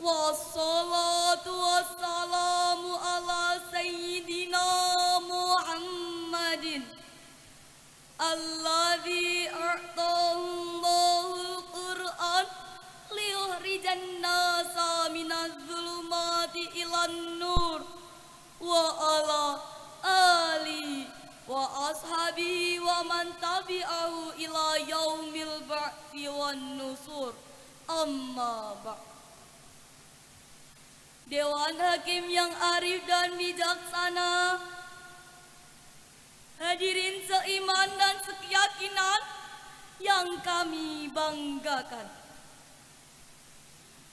Wassalatu wassalamu ala sayyidina Muhammadin alladzi a'tahallahul Qur'an liyukhrijan nasa minadz zulumati ilan nur wa ala ali wa ashabihi wa man tabi'ahu ila yaumil ba'thi wan nusur. Amma ba'd. Dewan Hakim yang arif dan bijaksana, hadirin seiman dan sekeyakinan yang kami banggakan.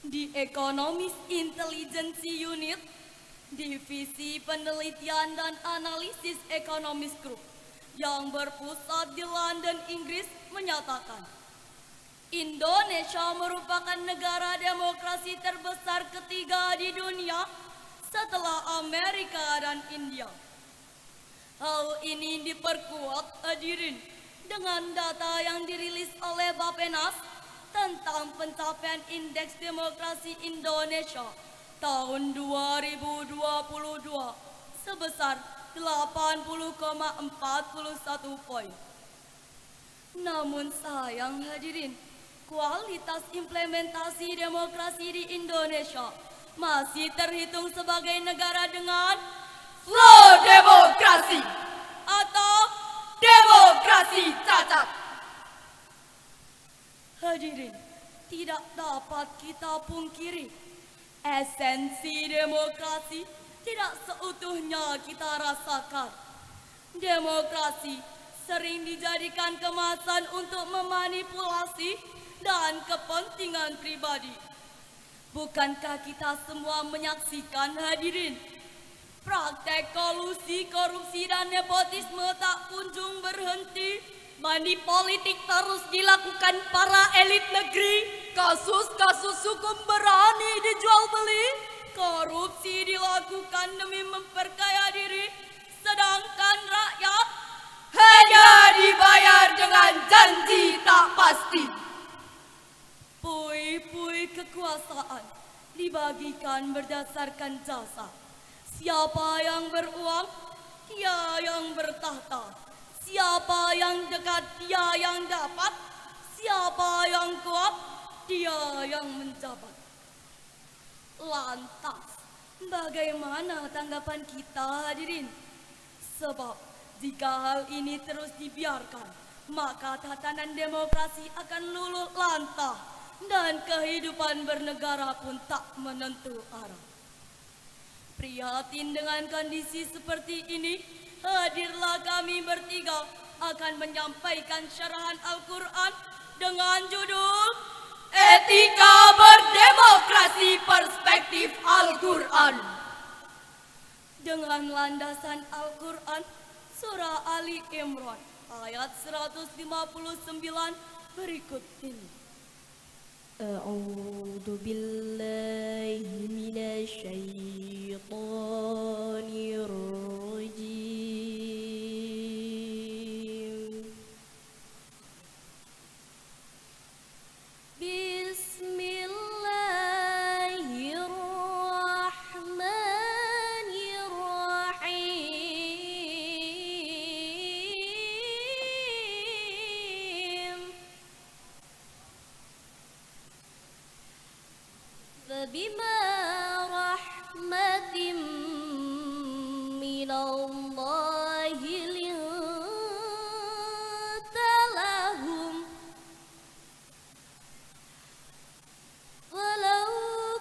Di Economist Intelligence Unit, Divisi Penelitian dan Analisis Economist Group yang berpusat di London, Inggris menyatakan Indonesia merupakan negara demokrasi terbesar ketiga di dunia setelah Amerika dan India. Hal ini diperkuat hadirin dengan data yang dirilis oleh Bappenas tentang pencapaian Indeks Demokrasi Indonesia tahun 2022 sebesar 80,41 poin. Namun sayang hadirin, kualitas implementasi demokrasi di Indonesia masih terhitung sebagai negara dengan slow demokrasi atau demokrasi cacat. Hadirin, tidak dapat kita pungkiri, esensi demokrasi tidak seutuhnya kita rasakan. Demokrasi sering dijadikan kemasan untuk memanipulasi dan kepentingan pribadi. Bukankah kita semua menyaksikan hadirin, praktek kolusi, korupsi dan nepotisme tak kunjung berhenti. Money politik terus dilakukan para elit negeri. Kasus-kasus hukum berani dijual beli. Korupsi dilakukan demi memperkaya diri, sedangkan rakyat hanya dibayar dengan janji tak pasti. Puing-puing kekuasaan dibagikan berdasarkan jasa. Siapa yang beruang, dia yang bertahta. Siapa yang dekat, dia yang dapat. Siapa yang kuat, dia yang menjabat. Lantas, bagaimana tanggapan kita hadirin? Sebab jika hal ini terus dibiarkan, maka tatanan demokrasi akan luluh lantah dan kehidupan bernegara pun tak menentu arah. Prihatin dengan kondisi seperti ini, hadirlah kami bertiga akan menyampaikan syarahan Al-Quran dengan judul Etika Berdemokrasi Perspektif Al-Quran. Dengan landasan Al-Quran, Surah Ali Imran ayat 159 berikut ini. A'udzu billahi minasyaitonir rajim. فبما رحمة من الله لنت لهم ولو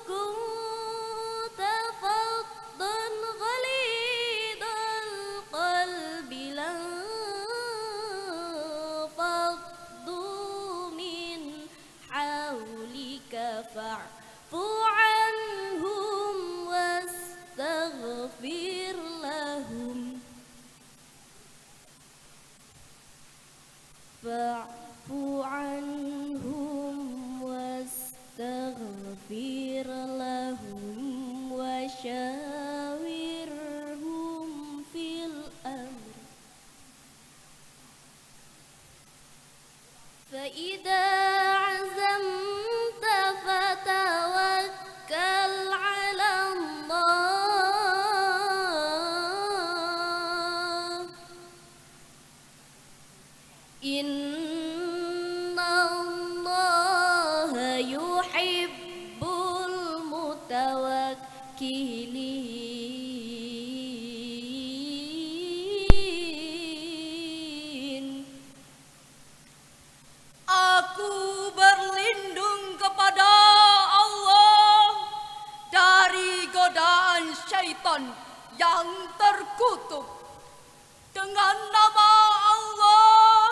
كنت فظا غليظ القلب لانفضوا من حولك فاعف عنهم واستغفر لهم فاعف عنهم واستغفر لهم وشاورهم في الأمر فإذا عزمت فتوكل yang terkutuk. Dengan nama Allah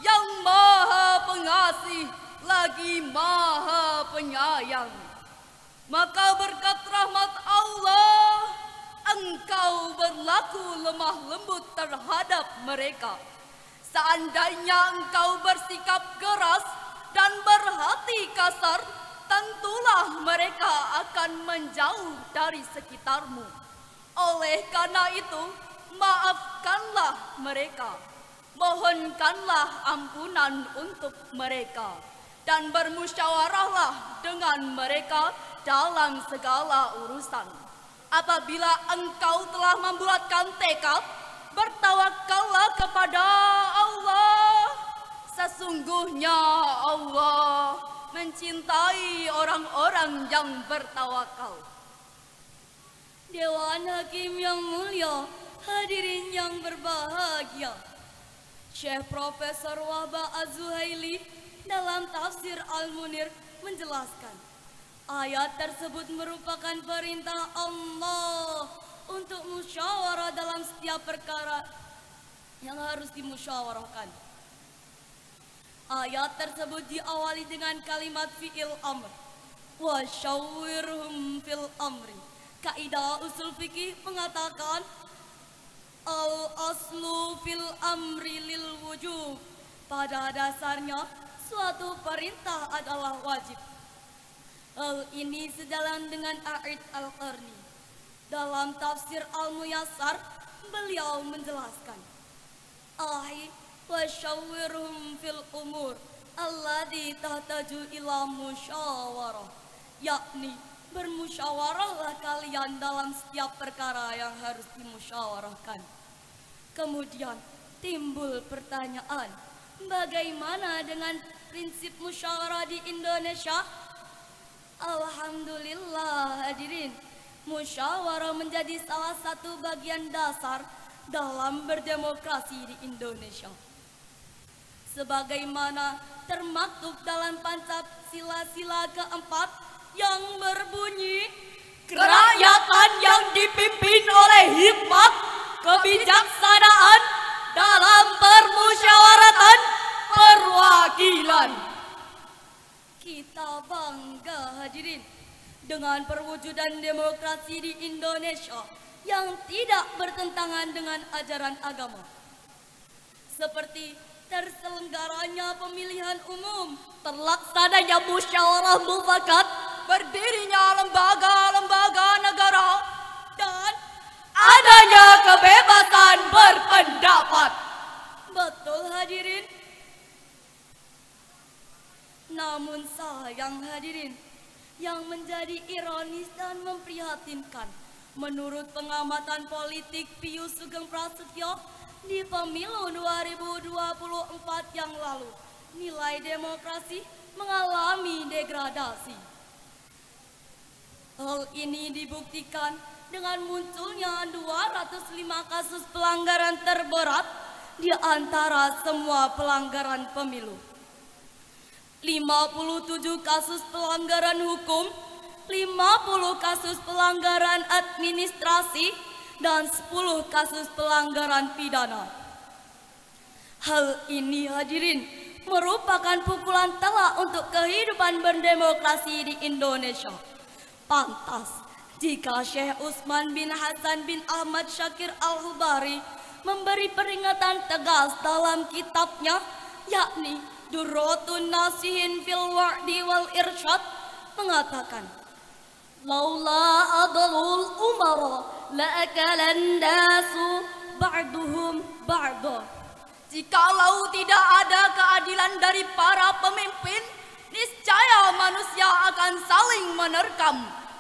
yang Maha Pengasih lagi Maha Penyayang, maka berkat rahmat Allah engkau berlaku lemah lembut terhadap mereka. Seandainya engkau bersikap keras dan berhati kasar, tentulah mereka akan menjauh dari sekitarmu. Oleh karena itu, maafkanlah mereka, mohonkanlah ampunan untuk mereka, dan bermusyawarahlah dengan mereka dalam segala urusan. Apabila engkau telah membuatkan tekad, bertawakallah kepada Allah. Sesungguhnya Allah mencintai orang-orang yang bertawakal. Dewan Hakim yang mulia, hadirin yang berbahagia, Syekh Profesor Wahbah Az-Zuhaili dalam tafsir Al-Munir menjelaskan, ayat tersebut merupakan perintah Allah untuk musyawarah dalam setiap perkara yang harus dimusyawarahkan. Ayat tersebut diawali dengan kalimat fi'il amr, wa syawwirhum fil amri. Kaidah usul fikih mengatakan al-aslu fil amri lil wujub. Pada dasarnya suatu perintah adalah wajib. Hal ini sejalan dengan A'id Al-Qarni. Dalam tafsir Al-Muyassar, beliau menjelaskan, ahi wa syawwirhum fil umur alladhi tahtaju ila musyawarah, yakni bermusyawarahlah kalian dalam setiap perkara yang harus dimusyawarahkan. Kemudian timbul pertanyaan, bagaimana dengan prinsip musyawarah di Indonesia? Alhamdulillah hadirin, musyawarah menjadi salah satu bagian dasar dalam berdemokrasi di Indonesia. Sebagaimana termaktub dalam Pancasila keempat yang berbunyi, kerakyatan yang dipimpin oleh hikmat, kebijaksanaan dalam permusyawaratan perwakilan. Kita bangga hadirin dengan perwujudan demokrasi di Indonesia yang tidak bertentangan dengan ajaran agama. Seperti terselenggaranya pemilihan umum, terlaksananya musyawarah mufakat, berdirinya lembaga-lembaga negara, dan adanya kebebasan berpendapat. Betul hadirin. Namun sayang hadirin, yang menjadi ironis dan memprihatinkan, menurut pengamatan politik Pius Sugeng Prasetyo, di pemilu 2024 yang lalu, nilai demokrasi mengalami degradasi. Hal ini dibuktikan dengan munculnya 205 kasus pelanggaran terberat di antara semua pelanggaran pemilu. 57 kasus pelanggaran hukum, 50 kasus pelanggaran administrasi, dan 10 kasus pelanggaran pidana. Hal ini hadirin merupakan pukulan telak untuk kehidupan berdemokrasi di Indonesia. Pantas jika Syekh Utsman bin Hasan bin Ahmad Syakir Al-Hubari memberi peringatan tegas dalam kitabnya, yakni Durratun Nasihin fil Wa'di wal Irsyad, mengatakan, laula adlul umara la akalan nasu ba'duhum ba'da. Jikalau tidak ada keadilan dari para pemimpin, niscaya manusia akan saling menerkam,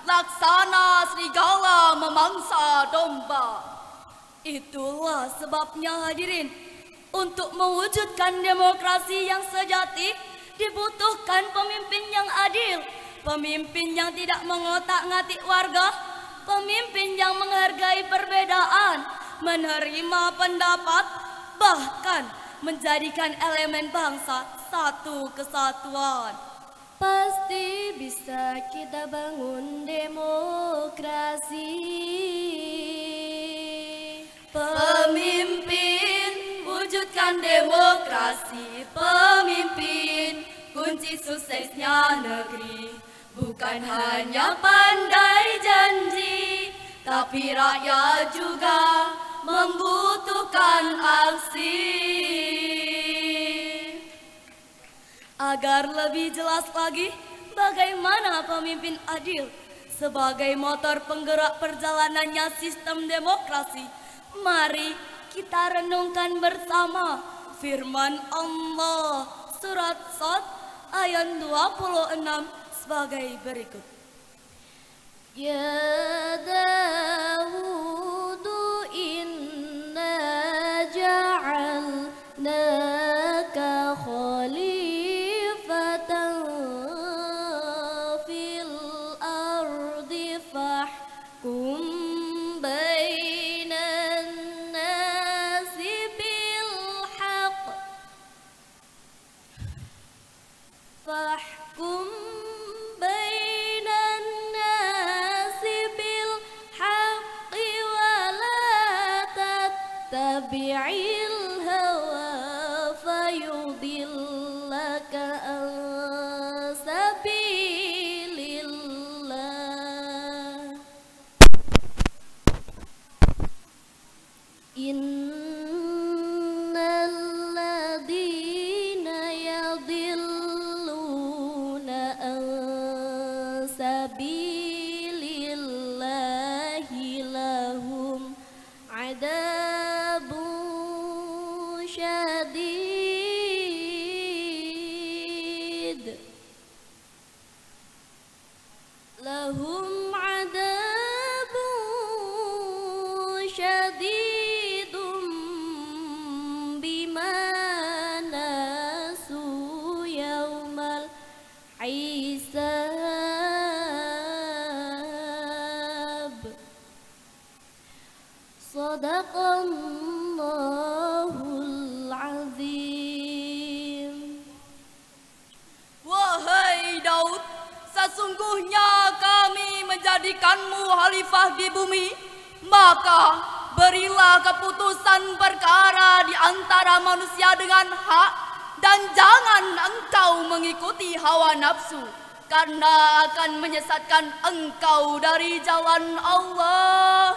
laksana serigala memangsa domba. Itulah sebabnya hadirin, untuk mewujudkan demokrasi yang sejati dibutuhkan pemimpin yang adil, pemimpin yang tidak mengotak-ngatik warga, pemimpin yang menghargai perbedaan, menerima pendapat, bahkan menjadikan elemen bangsa satu kesatuan. Pasti bisa kita bangun demokrasi. menegakkan demokrasi pemimpin, kunci suksesnya negeri. Bukan hanya pandai janji, tapi rakyat juga membutuhkan aksi. Agar lebih jelas lagi bagaimana pemimpin adil sebagai motor penggerak perjalanannya sistem demokrasi, mari kita renungkan bersama firman Allah surat Shad ayat 26 sebagai berikut. Ya Dawud inna ja'alnaka khalifatan fil ardi fahkum bainan nasi bil haqq fahkum tabi'il hawa fayudillaka an sabilillah. Innal ladhina yadilluna an sabilillahi lahum lahum adabun syadidun bima nasu yaumal hisab. Sadaqallahul azim. Wahai Daud, sesungguhnya kami menjadikanmu khalifah di bumi, maka berilah keputusan perkara di antara manusia dengan hak, dan jangan engkau mengikuti hawa nafsu, karena akan menyesatkan engkau dari jalan Allah.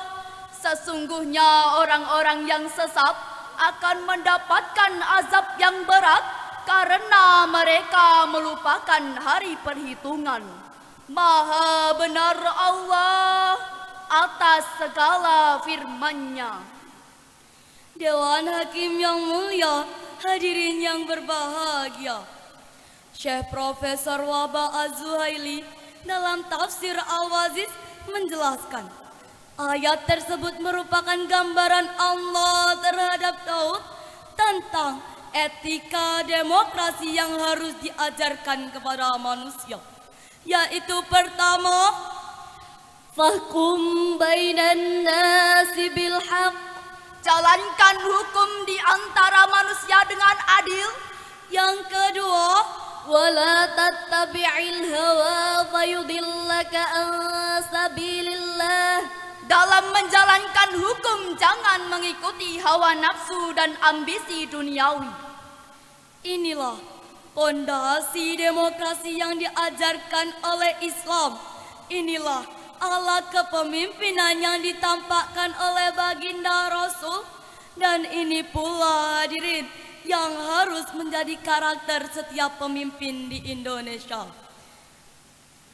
Sesungguhnya orang-orang yang sesat akan mendapatkan azab yang berat karena mereka melupakan hari perhitungan. Maha benar Allah atas segala firman-Nya. Dewan Hakim yang mulia, hadirin yang berbahagia, Syekh Profesor Wahbah Az-Zuhaili dalam tafsir Al-Waziz menjelaskan, ayat tersebut merupakan gambaran Allah terhadap Daud tentang etika demokrasi yang harus diajarkan kepada manusia, yaitu pertama, fahkum bainan nasi bil haq, jalankan hukum di antara manusia dengan adil. Yang kedua, wala tattabi'il hawa fayudillaka an sabilillah, dalam menjalankan hukum jangan mengikuti hawa nafsu dan ambisi duniawi. Inilah pondasi demokrasi yang diajarkan oleh Islam. Inilah akhlak kepemimpinan yang ditampakkan oleh baginda Rasul. Dan ini pula hadirin yang harus menjadi karakter setiap pemimpin di Indonesia.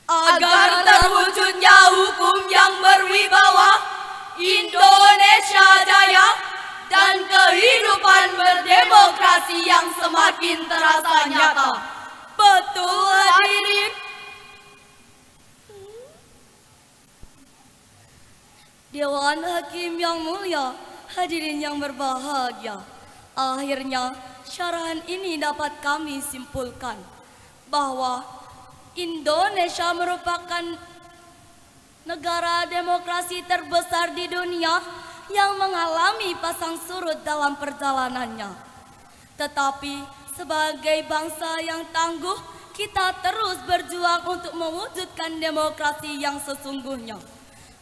Agar terwujudnya hukum yang berwibawa, Indonesia jaya, dan kehidupan berdemokrasi yang semakin terasa nyata. Betul hadirin? Dewan Hakim yang mulia, hadirin yang berbahagia, akhirnya syarahan ini dapat kami simpulkan bahwa Indonesia merupakan negara demokrasi terbesar di dunia yang mengalami pasang surut dalam perjalanannya. Tetapi sebagai bangsa yang tangguh, kita terus berjuang untuk mewujudkan demokrasi yang sesungguhnya.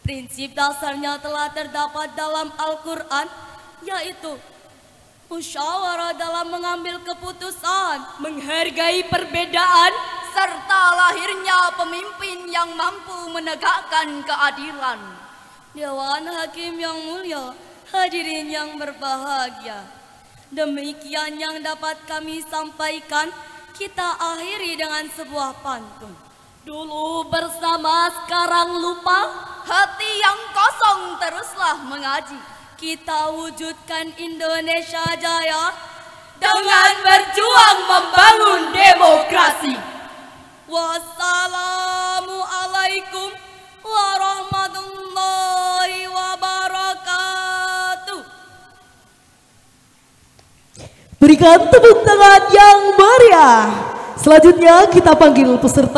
Prinsip dasarnya telah terdapat dalam Al-Quran, yaitu musyawarah dalam mengambil keputusan, menghargai perbedaan, serta lahirnya pemimpin yang mampu menegakkan keadilan. Dewan Hakim yang mulia, hadirin yang berbahagia, demikian yang dapat kami sampaikan. Kita akhiri dengan sebuah pantun. Dulu bersama, sekarang lupa, hati yang kosong teruslah mengaji. Kita wujudkan Indonesia Jaya dengan berjuang membangun demokrasi. Wassalamualaikum warahmatullahi wabarakatuh. Berikan tepuk tangan yang meriah. Selanjutnya kita panggil peserta